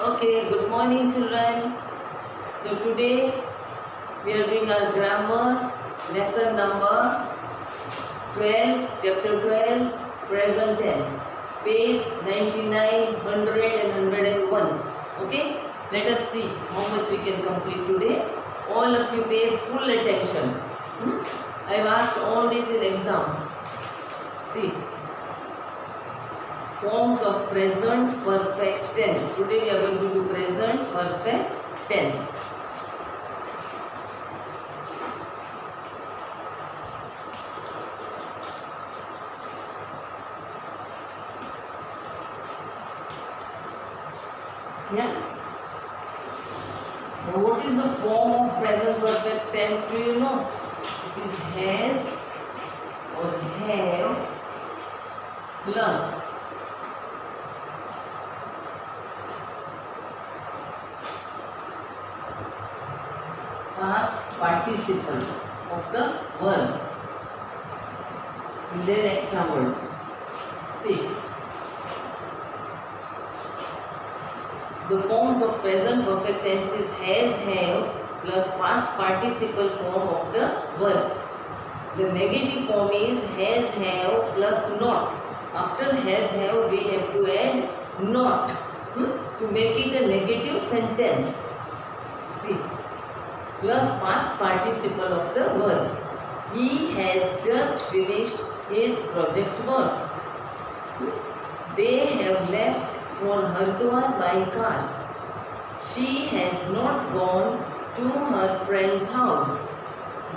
Okay, good morning children. So today we are doing our grammar lesson number 12, chapter 12, present tense, page 99, 100 and 101. Okay, let us see how much we can complete today. All of you pay full attention. I have asked all this in exam. See. Forms of present perfect tense. Today we are going to do present perfect tense. Yeah. Now what is the form of present perfect tense? Do you know? It is has or have plus past participle of the verb and then extra words. See, the forms of present perfect tense is has, have plus past participle form of the verb. The negative form is has, have plus not. After has, have we have to add not to make it a negative sentence. See, plus past participle of the verb. He has just finished his project work. They have left for Hardwar by car. She has not gone to her friend's house.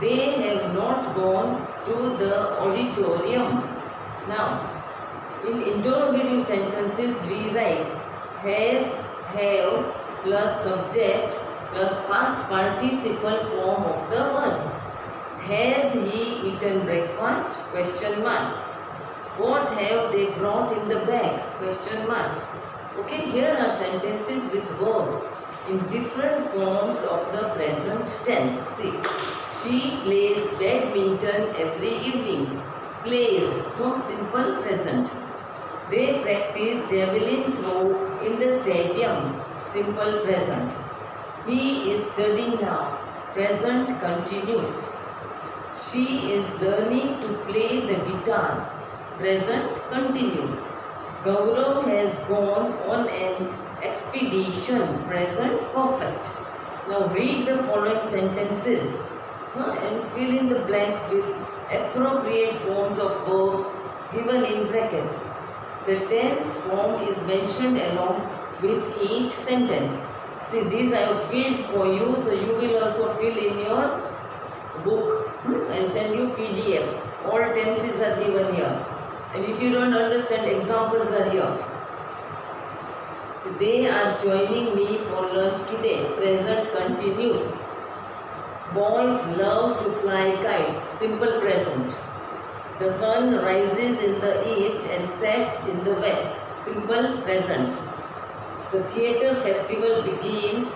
They have not gone to the auditorium. Now, in interrogative sentences we write has, have plus subject plus past participle form of the verb. Has he eaten breakfast? Question mark. What have they brought in the bag? Question mark. Okay, here are sentences with verbs in different forms of the present tense. See, she plays badminton every evening. Plays, so simple present. They practice javelin throw in the stadium. Simple present. He is studying now. Present continuous. She is learning to play the guitar. Present continuous. Gaurav has gone on an expedition. Present perfect. Now read the following sentences and fill in the blanks with appropriate forms of verbs given in brackets. The tense form is mentioned along with each sentence. See, these I have filled for you, so you will also fill in your book and send you PDF. All tenses are given here. And if you don't understand, examples are here. See, they are joining me for lunch today. Present continuous. Boys love to fly kites. Simple present. The sun rises in the east and sets in the west. Simple present. The theatre festival begins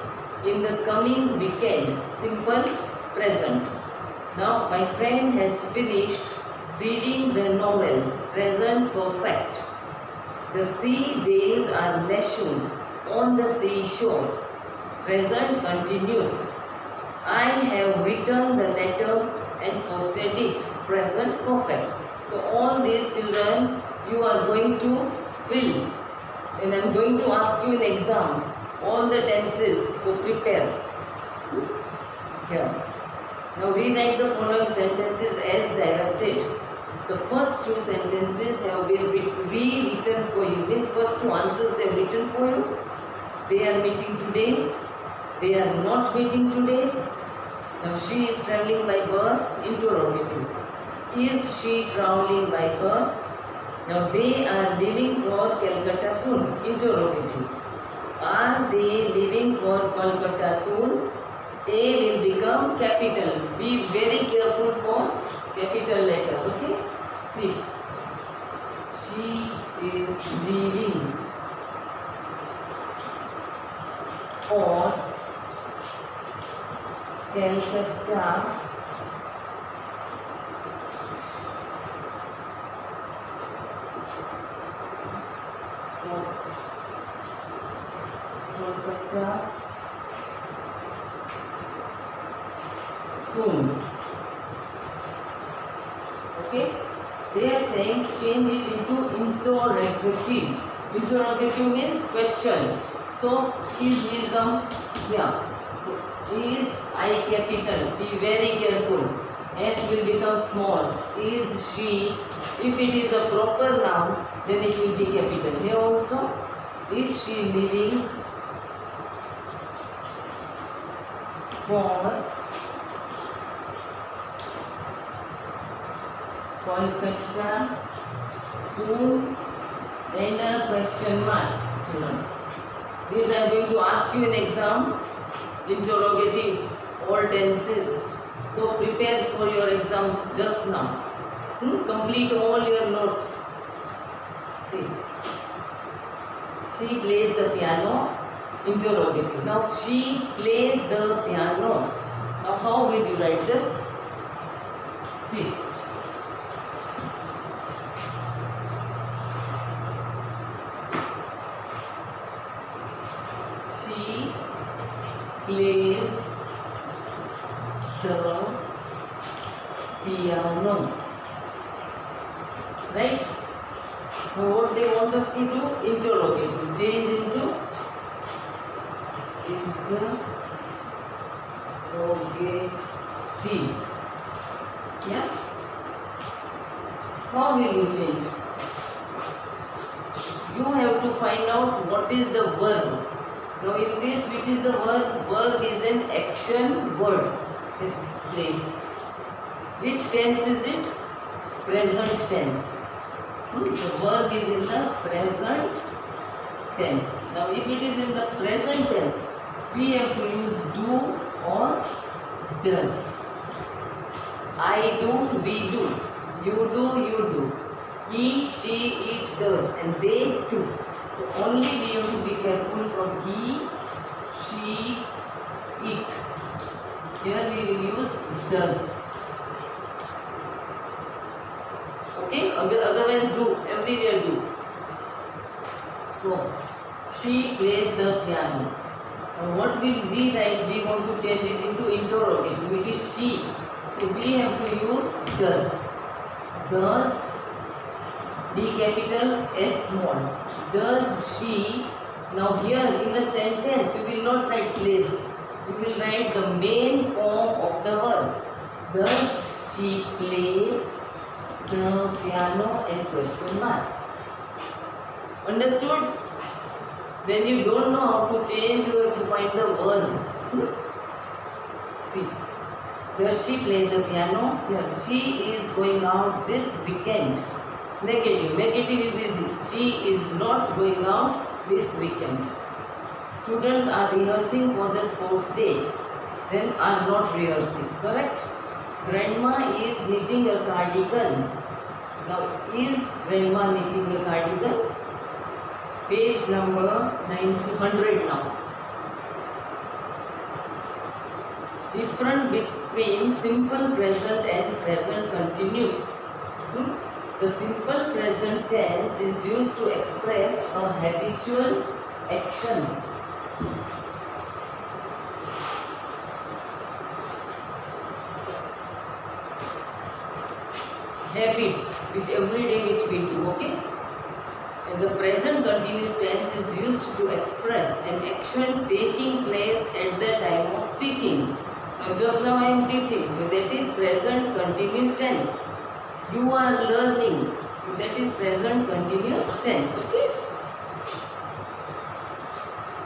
in the coming weekend. Simple present. Now my friend has finished reading the novel. Present perfect. The sea days are leisured on the seashore. Present continuous. I have written the letter and posted it. Present perfect. So all these children you are going to fill. And I am going to ask you in exam all the tenses, so prepare. Here. Now rewrite the following sentences as directed. The first two sentences have been rewritten for you. Means first two answers they have written for you. They are meeting today. They are not meeting today. Now she is travelling by bus. Interrogative. Is she travelling by bus? Now they are leaving for Calcutta soon. Interrogative. Are they leaving for Calcutta soon? A will become capital. Be very careful for capital letters. Okay? See. She is leaving for Calcutta Kolkata soon. Okay, they are saying change it into interrogative. Interrogative means question. So is will come here. So is I capital. Be very careful. S will become small. Is she? If it is a proper noun, then it will be capital. Here also, is she living for Kolkata soon? And a question mark. These I am going to ask you in exam. Interrogatives, all tenses. So prepare for your exams just now. Complete all your notes. See. She plays the piano. Interrogative. Now she plays the piano. Now how will you write this? See. She plays the piano. Right? Now what they want us to do? Interrogative. Change into interrogative. Yeah? How will you change? You have to find out what is the verb. Now in this, which is the verb? Verb is an action word. Place. Which tense is it? Present tense. The verb is in the present tense. Now if it is in the present tense, we have to use do or does. I do, we do. You do, you do. He, she, it does. And they do. So only we have to be careful from he, she, it. Here we will use does. Okay? Otherwise do. Everywhere do. So, she plays the piano. Now what will we write? We want to change it into interrogative. It is she. So we have to use does. Does, D capital, S small. Does she? Now here in a sentence you will not write place. You will write the main form of the verb. Does she play the piano and question mark. Understood? When you don't know how to change, you have to find the verb. See. Does she play the piano? Here. She is going out this weekend. Negative. Negative is easy. She is not going out this weekend. Students are rehearsing for the sports day. Then are not rehearsing. Correct? Grandma is knitting a cardigan. Now, is grandma knitting a cardigan? Page number 900 now. Difference between simple present and present continuous. The simple present tense is used to express a habitual action. Habits, which every day which we do, okay? And the present continuous tense is used to express an action taking place at the time of speaking. Now just now I am teaching, that is present continuous tense. You are learning, that is present continuous tense, okay?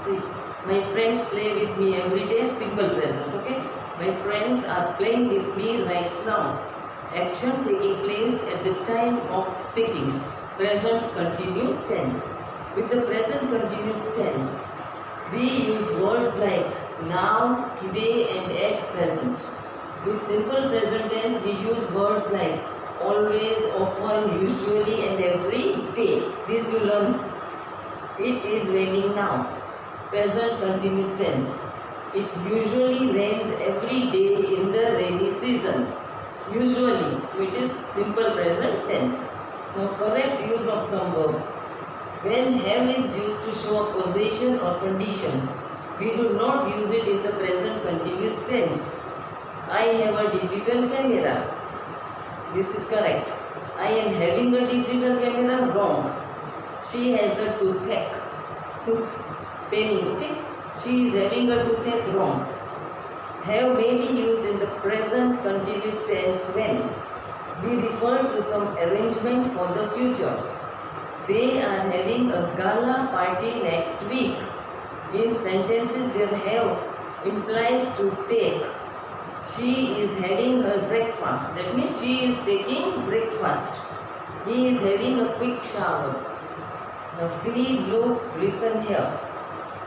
See, my friends play with me every day, simple present, okay? My friends are playing with me right now. Action taking place at the time of speaking. Present continuous tense. With the present continuous tense, we use words like now, today and at present. With simple present tense, we use words like always, often, usually and every day. This you learn. It is raining now. Present continuous tense. It usually rains every day in the rainy season. Usually. So it is simple present tense. Now correct use of some verbs. When have is used to show a position or condition, we do not use it in the present continuous tense. I have a digital camera. This is correct. I am having a digital camera. Wrong. She has a toothache. Tooth pain. Okay. She is having a toothache. Wrong. Have may be used in the present continuous tense when we refer to some arrangement for the future. They are having a gala party next week. In sentences where have implies to take, she is having her breakfast. That means she is taking breakfast. He is having a quick shower. Now see, look, listen here.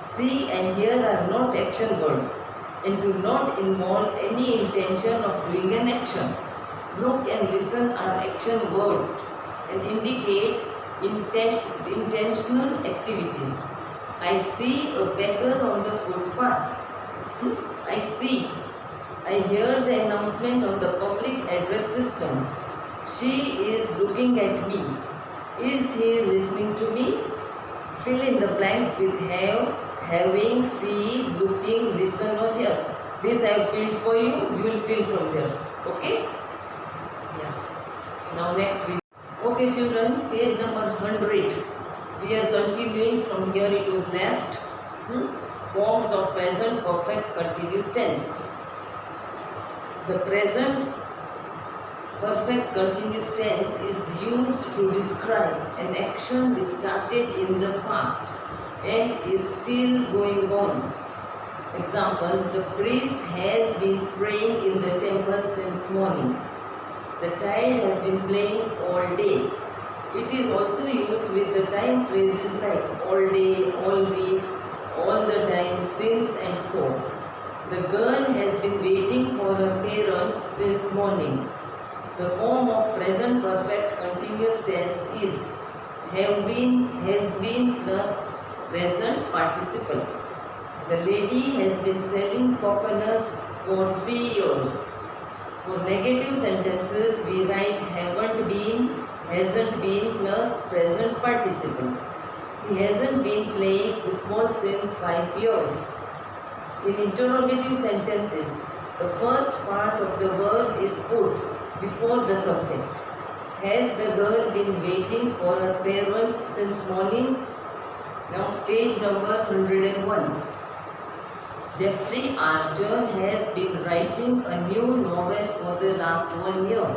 See and hear are not action words and do not involve any intention of doing an action. Look and listen are action words and indicate intentional activities. I see a beggar on the footpath. I see. I hear the announcement on the public address system. She is looking at me. Is he listening to me? Fill in the blanks with have, having, see, looking, listen or hear. This I have filled for you. You will fill from here. Okay? Yeah. Now next we. Okay children, page number 100. We are continuing from here it was left. Forms of present perfect continuous tense. The present perfect continuous tense is used to describe an action which started in the past and is still going on. Examples: the priest has been praying in the temple since morning. The child has been playing all day. It is also used with the time phrases like all day, all week, all the time, since and for. The girl has been waiting for her parents since morning. The form of present perfect continuous tense is have been, has been plus present participle. The lady has been selling coconuts for 3 years. For negative sentences, we write haven't been, hasn't been plus present participle. He hasn't been playing football since 5 years. In interrogative sentences, the first part of the verb is put before the subject. Has the girl been waiting for her parents since morning? Now page number 101. Jeffrey Archer has been writing a new novel for the last 1 year.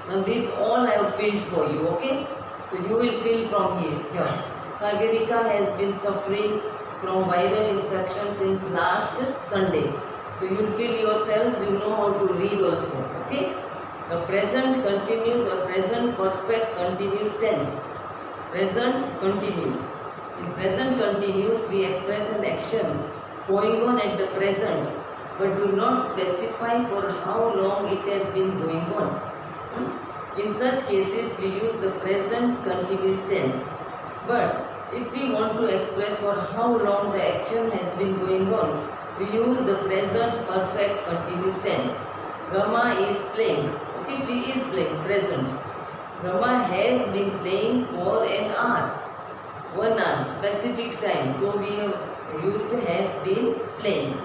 Now this all I have filled for you, okay? So you will fill from here. Sagarika has been suffering from viral infection since last Sunday. So you will fill yourselves, you know how to read also, okay? The present continuous or present perfect continuous tense. Present continuous. In present continuous, we express an action going on at the present, but do not specify for how long it has been going on. In such cases, we use the present continuous tense. But if we want to express for how long the action has been going on, we use the present perfect continuous tense. Rama is playing. Okay, she is playing, present. Rama has been playing for an hour. 1 hour, specific time. So we have used has been playing.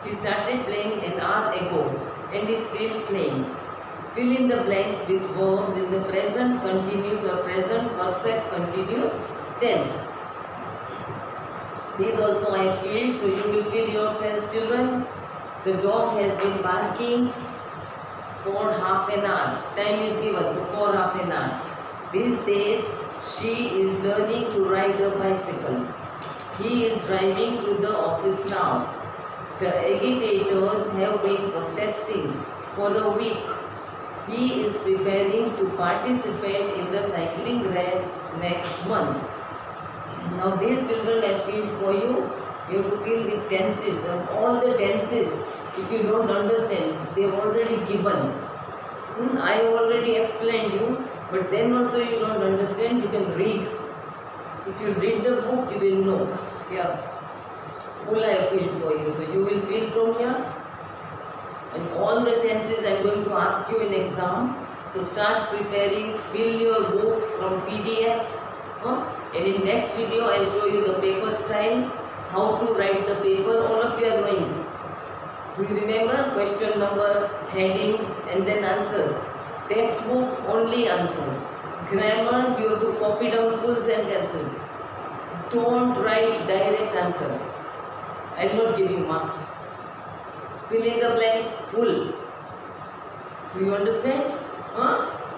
She started playing an hour ago and is still playing. Fill in the blanks with verbs in the present continuous or present perfect continuous tense. These also I filled, so you will fill yourselves, children. The dog has been barking for half an hour. Time is given, so for half an hour. These days, she is learning to ride a bicycle. He is driving to the office now. The agitators have been protesting for a week. He is preparing to participate in the cycling race next month. Now these children I filled for you. You have to fill with tenses, and all the tenses, if you don't understand, they have already given. I have already explained you, but then also you don't understand, you can read. If you read the book, you will know. Yeah, full I have filled for you. So you will fill from here. And all the tenses I am going to ask you in exam. So start preparing, fill your books from PDF. And in next video I'll show you the paper style, how to write the paper. All of you are knowing. Do you remember? Question number, headings and then answers. Textbook only answers. Grammar you have to copy down full sentences. Don't write direct answers. I will not give you marks. Fill in the blanks full. Do you understand?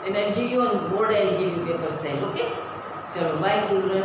And I'll give you on board, I'll give you paper style. Okay? Chalo, bye children.